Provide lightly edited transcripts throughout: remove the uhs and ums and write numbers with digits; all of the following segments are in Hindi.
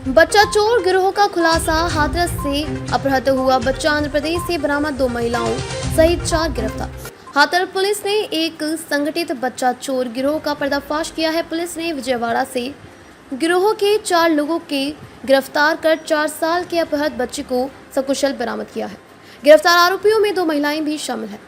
बच्चा चोर गिरोह का खुलासा। हाथरस से अपहृत हुआ बच्चा आंध्र प्रदेश से बरामद, 2 महिलाओं सहित 4 गिरफ्तार। हाथरस पुलिस ने एक संगठित बच्चा चोर गिरोह का पर्दाफाश किया है। पुलिस ने विजयवाड़ा से गिरोह के 4 लोगों के गिरफ्तार कर 4 साल के अपहृत बच्चे को सकुशल बरामद किया है। गिरफ्तार आरोपियों में 2 महिलाएं भी शामिल हैं।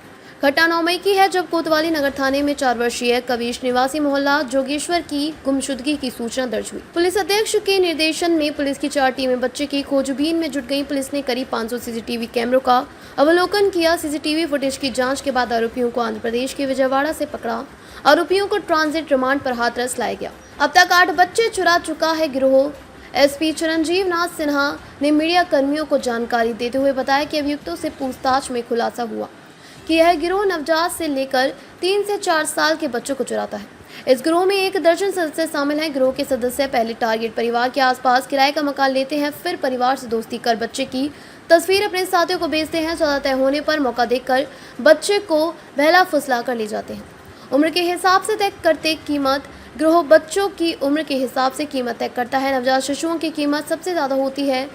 घटना 9 मई की है, जब कोतवाली नगर थाने में 4 वर्षीय कविश निवासी मोहल्ला जोगेश्वर की गुमशुदगी की सूचना दर्ज हुई। पुलिस अधीक्षक के निर्देशन में पुलिस की 4 टीमें बच्चे की खोजबीन में जुट गईं। पुलिस ने करीब 500 सीसीटीवी कैमरों का अवलोकन किया। सीसीटीवी फुटेज की जांच के बाद आरोपियों को आंध्र प्रदेश के विजयवाड़ा से पकड़ा। आरोपियों को ट्रांजिट रिमांड पर हाथरस लाया गया। अब तक 8 बच्चे चुरा चुका है गिरोह। एसपी चिरंजीव नाथ सिन्हा ने मीडिया कर्मियों को जानकारी देते हुए बताया कि अभियुक्तों से पूछताछ में खुलासा हुआ कि यह गिरोह नवजात से लेकर 3 से 4 साल के बच्चों को चुराता है। इस गिरोह में 1 दर्जन सदस्य शामिल हैं। गिरोह के सदस्य पहले टारगेट परिवार के आसपास किराए का मकान लेते हैं, फिर परिवार से दोस्ती कर बच्चे की तस्वीर अपने साथियों को भेजते हैं। सौदा तय होने पर मौका देखकर बच्चे को बहला फुसला कर ले जाते हैं। उम्र के हिसाब से तय करते कीमत। गिरोह बच्चों की उम्र के हिसाब से कीमत तय करता है। नवजात शिशुओं की कीमत सबसे ज़्यादा होती है।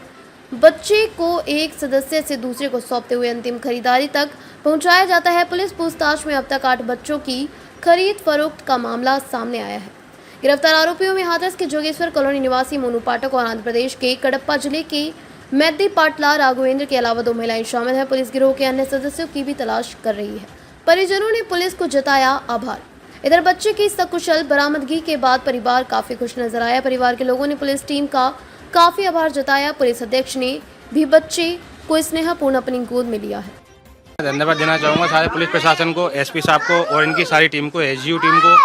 बच्चे को एक सदस्य से दूसरे को सौंपते हुए अंतिम खरीदारी तक पहुंचाया जाता है। पुलिस पूछताछ में अब तक 8 बच्चों की खरीद फरोख्त का मामला सामने आया है। गिरफ्तार आरोपियों में हाथरस के जोगेश्वर कॉलोनी निवासी मोनू पाठक और आंध्र प्रदेश के कडप्पा जिले के मैदी पाटला राघवेंद्र के अलावा 2 महिलाएं शामिल हैं। पुलिस गिरोह के अन्य सदस्यों की भी तलाश कर रही है। परिजनों ने पुलिस को जताया आभार। इधर बच्चे की सकुशल बरामदगी के बाद परिवार काफी खुश नजर आया। परिवार के लोगों ने पुलिस टीम का काफी आभार जताया। पुलिस अध्यक्ष ने भी बच्चे को स्नेहपूर्ण अपनी गोद में लिया है। धन्यवाद देना चाहूँगा सारे पुलिस प्रशासन को, एसपी साहब को और इनकी सारी टीम को, एसजीयू टीम को,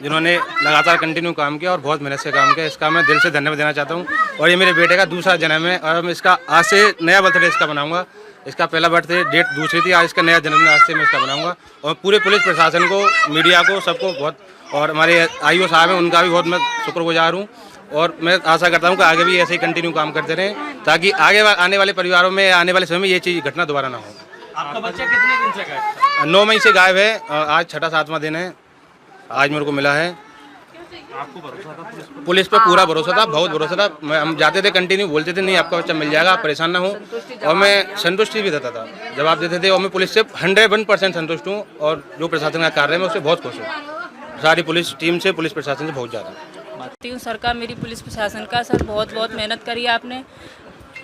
जिन्होंने लगातार कंटिन्यू काम किया और बहुत मेहनत से काम किया। इसका मैं दिल से धन्यवाद देना चाहता हूँ। और ये मेरे बेटे का दूसरा जन्म है और मैं इसका आज से नया बर्थडे इसका बनाऊँगा। इसका पहला बर्थडे डेट दूसरी थी, आज इसका नया जन्मदिन आज से मैं इसका बनाऊँगा। और पूरे पुलिस प्रशासन को, मीडिया को, सबको बहुत, और हमारे आईओ साहब हैं उनका भी बहुत मैं शुक्रगुजार हूँ। और मैं आशा करता हूँ कि आगे भी ऐसे ही कंटिन्यू काम करते रहें, ताकि आगे आने वाले परिवारों में, आने वाले समय में ये चीज़ घटना दोबारा ना हो। आपका बच्चा कितने दिन से गायब? 9 मई से गायब है और आज 6वां दिन है। आज मेरे को मिला है। आपको भरोसा था पुलिस पे पूरा भरोसा था, बहुत भरोसा था। हम जाते थे कंटिन्यू, बोलते थे नहीं आपका बच्चा मिल जाएगा, आप परेशान ना हो। और मैं संतुष्टि भी देता था, जवाब देते थे। और मैं पुलिस से 101% संतुष्ट हूँ और जो प्रशासन का कार्य है मैं उससे बहुत खुश हूँ। सारी पुलिस टीम से, पुलिस प्रशासन से बहुत ज़्यादा सरकार, मेरी पुलिस प्रशासन का सर बहुत बहुत मेहनत करी आपने।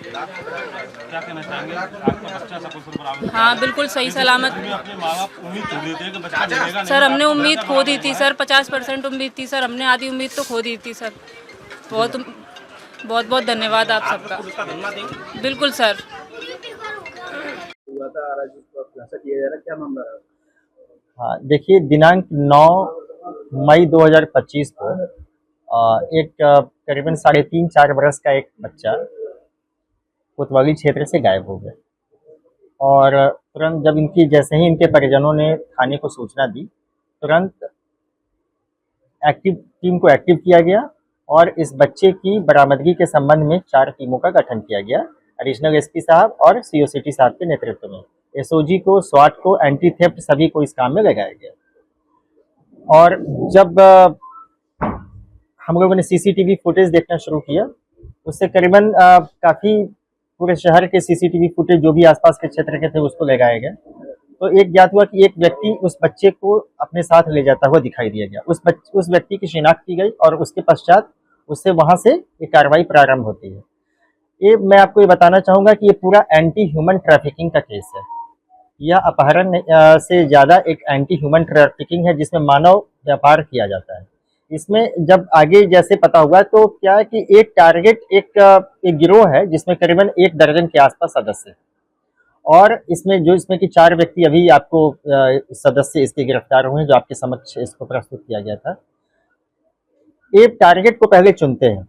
क्या कहना चाहेंगे? आपका बच्चा सकुशल बरामद? हाँ बिल्कुल सही सलामत। अपने माँ बाप उम्मीद खो देते हैं कि बच्चा मिलेगा सर हमने उम्मीद खो दी थी सर, 50% उम्मीद थी सर, हमने आधी उम्मीद तो खो दी थी सर। बहुत बहुत बहुत धन्यवाद आप सबका। बिल्कुल सर। हाँ देखिए, दिनांक 9 मई 2025 को एक करीबन 3.5-4 बरस का एक बच्चा कोतवाली क्षेत्र से गायब हो गया। और तुरंत जब जैसे ही इनके परिजनों ने थाने को सूचना दी, तुरंत टीम को एक्टिव किया गया और इस बच्चे की बरामदगी के संबंध में 4 टीमों का गठन किया गया। एडिशनल एसपी साहब और सीओ सिटी साहब के नेतृत्व में एसओजी को, स्वाट को, एंटी थेफ्ट सभी को इस काम में लगाया गया। और जब हम लोगों ने सीसीटीवी फुटेज देखना शुरू किया, उससे करीबन काफ़ी पूरे शहर के सीसीटीवी फुटेज जो भी आसपास के क्षेत्र के थे उसको लगाया गया। तो एक ज्ञात हुआ कि एक व्यक्ति उस बच्चे को अपने साथ ले जाता हुआ दिखाई दिया गया। उस व्यक्ति की शिनाख्त की गई और उसके पश्चात उससे वहां से एक कार्रवाई प्रारंभ होती है। ये मैं आपको ये बताना चाहूँगा कि ये पूरा एंटी ह्यूमन ट्रैफिकिंग का केस है। यह अपहरण से ज़्यादा एक एंटी ह्यूमन ट्रैफिकिंग है, जिसमें मानव व्यापार किया जाता है। इसमें जब आगे जैसे पता हुआ तो क्या है कि एक टारगेट एक गिरोह है जिसमें करीबन 1 दर्जन के आसपास सदस्य, और इसमें कि 4 व्यक्ति अभी आपको सदस्य इसके गिरफ्तार हुए हैं, जो आपके समक्ष इसको प्रस्तुत किया गया था। एक टारगेट को पहले चुनते हैं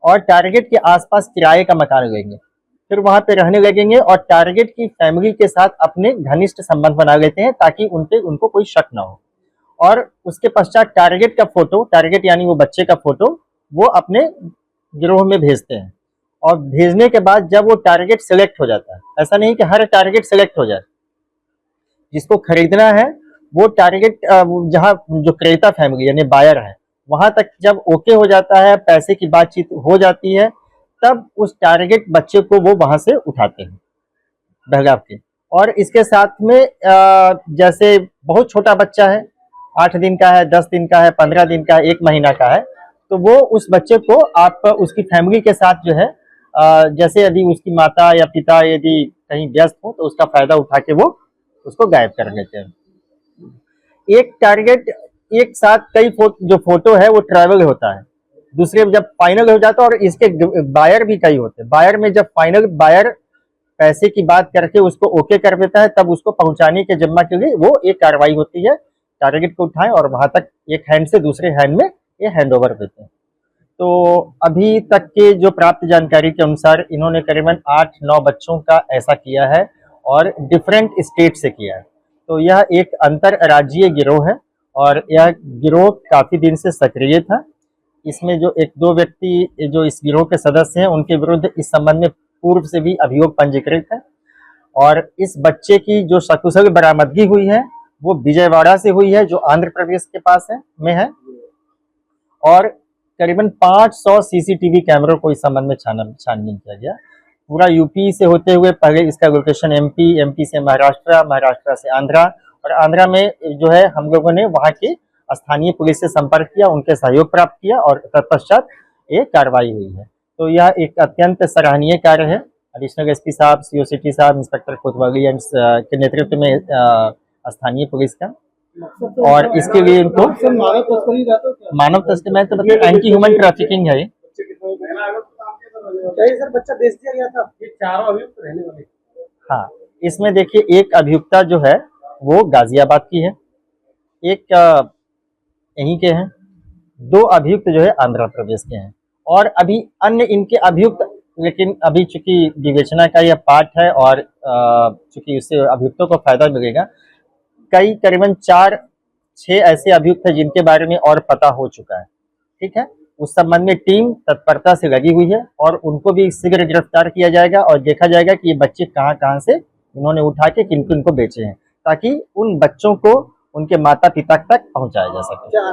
और टारगेट के आसपास किराए का मकान लेंगे, फिर वहां पे रहने लगेंगे और टारगेट की फैमिली के साथ अपने घनिष्ठ संबंध बना लेते हैं ताकि उनको कोई शक ना हो। और उसके पश्चात टारगेट का फोटो, टारगेट यानी वो बच्चे का फोटो, वो अपने गिरोह में भेजते हैं। और भेजने के बाद जब वो टारगेट सिलेक्ट हो जाता है, ऐसा नहीं कि हर टारगेट सिलेक्ट हो जाए, जिसको खरीदना है वो टारगेट जहाँ जो क्रेता फैमिली यानी बायर है वहां तक जब ओके हो जाता है, पैसे की बातचीत हो जाती है, तब उस टारगेट बच्चे को वो वहां से उठाते हैं बहगाव के। और इसके साथ में जैसे बहुत छोटा बच्चा है, 8 दिन का है, 10 दिन का है, 15 दिन का है, 1 महीना का है, तो वो उस बच्चे को आप उसकी फैमिली के साथ जो है जैसे यदि उसकी माता या पिता यदि कहीं व्यस्त हो तो उसका फायदा उठा के वो उसको गायब कर लेते हैं। एक टारगेट एक साथ कई जो फोटो है वो ट्रैवल होता है, दूसरे जब फाइनल हो जाता है, और इसके बायर भी कई होते हैं। बायर में जब फाइनल बायर पैसे की बात करके उसको ओके कर देता है, तब उसको पहुंचाने के जिम्मा के लिए वो एक कार्रवाई होती है, टारगेट को उठाएं और वहां तक एक हैंड से दूसरे हैंड में ये हैंड ओवर देते हैं। तो अभी तक के जो प्राप्त जानकारी के अनुसार इन्होंने करीबन 8-9 बच्चों का ऐसा किया है और डिफरेंट स्टेट से किया है। तो यह एक अंतर राज्यीय गिरोह है और यह गिरोह काफी दिन से सक्रिय था। इसमें जो 1-2 व्यक्ति जो इस गिरोह के सदस्य हैं, उनके विरुद्ध इस संबंध में पूर्व से भी अभियोग पंजीकृत है। और इस बच्चे की जो सकुशल बरामदगी हुई है वो विजयवाड़ा से हुई है, जो आंध्र प्रदेश के पास है। और करीबन 500 सीसीटीवी कैमरों को इस संबंध में छानबीन किया गया। पूरा यूपी से होते हुए पहले इसका लोकेशन एमपी से महाराष्ट्र से आंध्रा, और आंध्रा में जो है हम लोगों ने वहाँ की स्थानीय पुलिस से संपर्क किया, उनके सहयोग प्राप्त किया और तत्पश्चात ये कार्रवाई हुई है। तो यह एक अत्यंत सराहनीय कार्य है। एडिशनल एसपी साहब, सीओ सिटी साहब, इंस्पेक्टर कोतवाली के नेतृत्व में स्थानीय पुलिस का, और इसके लिए इनको मानव तस्करी में तो मतलब एंटी ह्यूमन ट्रैफिकिंग है। सर बच्चा बेच दिया गया था, ये चारों अभियुक्त रहने वाले। हाँ, इसमें देखिए एक अभियुक्ता जो है वो गाजियाबाद की है, एक यहीं के हैं, 2 अभियुक्त जो है आंध्र प्रदेश के हैं, और अभी अन्य इनके अभियुक्त, लेकिन अभी चूंकि विवेचना का यह पार्ट है और चूंकि उससे अभियुक्तों को फायदा मिलेगा, कई करीबन 4-6 ऐसे अभियुक्त हैं जिनके बारे में और पता हो चुका है। ठीक है, उस संबंध में टीम तत्परता से लगी हुई है और उनको भी शीघ्र गिरफ्तार किया जाएगा और देखा जाएगा कि ये बच्चे कहाँ से इन्होंने उठा के किन किन को बेचे हैं, ताकि उन बच्चों को उनके माता पिता तक पहुंचाया जा सके।